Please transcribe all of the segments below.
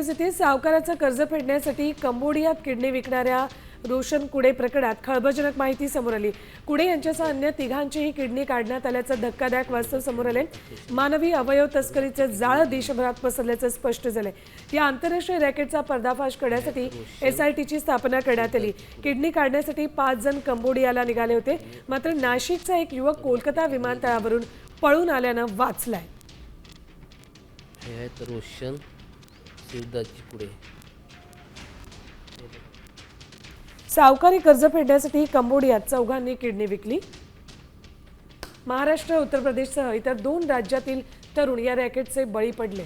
News येथे सावकाराचं कर्ज फेडण्यासाठी कंबोडियात किडनी विकणाऱ्या रोशन कुडे प्रकरणात खळबळजनक माहिती समोर आली। कुडे यांच्यासह अन्य तिघांचीही किडनी काढण्यात आल्याचं धक्कादायक वास्तव समोर आले। मानवी अवयव तस्करीचं जाळं देशभरात पसरल्याचं स्पष्ट झालंय। या आंतरराष्ट्रीय रॅकेटचा पर्दाफाश करण्यासाठी SITची स्थापना करण्यात आली। किडनी काढण्यासाठी 5 जण कंबोडियाला निघाले होते, मात्र नाशिकचा एक युवक कोलकाता विमानतळावरून पळून आल्यानं वाचलाय। हे आहेत रोशन शिवदाची कुडे। सावकारी कर्ज फेडण्यासाठी कंबोडियात चौघांनी किडनी विकली। महाराष्ट्र, उत्तर प्रदेशसह इतर 2 राज्यातील तरुण या रॅकेटचे बळी पडले।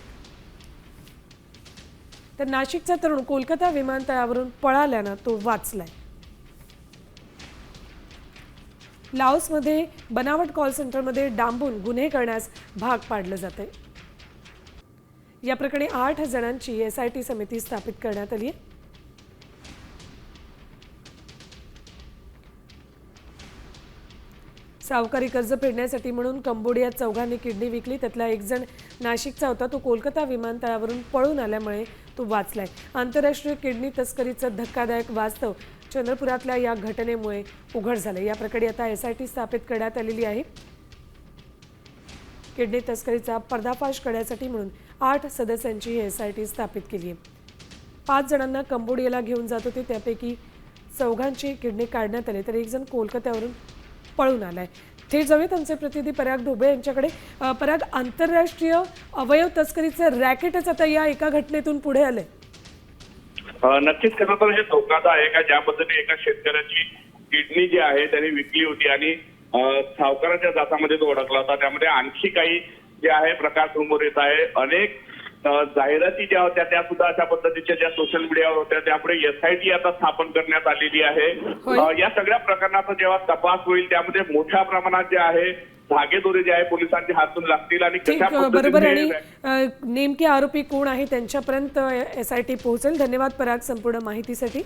तर नाशिकचा तरुण कोलकाता विमानतळावरून पळाल्यानं तो वाचलाय। लाओसमध्ये बनावट कॉल सेंटरमध्ये डांबून गुन्हे करण्यास भाग पाडलं जातंय। या प्रकरणी 8 जणांची SIT समिती स्थापित करण्यात आली आहे। सावकारी कर्ज फेडण्यासाठी म्हणून कंबोडियात चौघांनी किडनी विकली। त्यातला एक जण नाशिकचा होता, तो कोलकाता विमानतळावरून पळून आल्यामुळे तो वाचलाय। आंतरराष्ट्रीय किडनी तस्करीचं धक्कादायक वास्तव चंद्रपुरातल्या या घटनेमुळे उघड झाले। या प्रकरणी आता SIT स्थापित करण्यात आलेली आहे। किडनी तस्करीचा पर्दाफाश करण्यासाठी म्हणून 8 सदस्यांची SIT स्थापित केली आहे। 5 जणांना कंबोडियाला घेऊन जात होते, त्यापैकी चौघांची किडनी काढण्यात आली, तर एक जण कोलकात्यावरून पळून आलाय। थेट जाऊयात आमचे प्रतिनिधी पराग ढोबळे यांच्याकडे। पराग, आंतरराष्ट्रीय अवयव तस्करीचं रॅकेटच आता या एका घटनेतून पुढे आलंय। नक्कीच खरं तर हे धोकादायक आहे का ज्या पद्धतीने एका शेतकऱ्याची किडनी जी आहे त्यांनी विकली होती आणि सावकाराच्या जातामध्ये तो अडकला होता। त्यामध्ये आणखी काही जे आहे प्रकार समोर येत आहे। अनेक जाहिराती ज्या होत्या त्या सुद्धा अशा पद्धतीच्या ज्या सोशल मीडियावर होत्या, त्यामुळे SIT आता स्थापन करण्यात आलेली आहे। या सगळ्या प्रकरणाचा जेव्हा तपास होईल त्यामध्ये मोठ्या प्रमाणात जे आहे धागेदोरे जे आहे पोलिसांच्या हातून लागतील आणि कशा बरोबर, आणि पद्धतीने नेमके आरोपी कोण आहे त्यांच्यापर्यंत SIT पोहोचेल। धन्यवाद पराग संपूर्ण माहितीसाठी।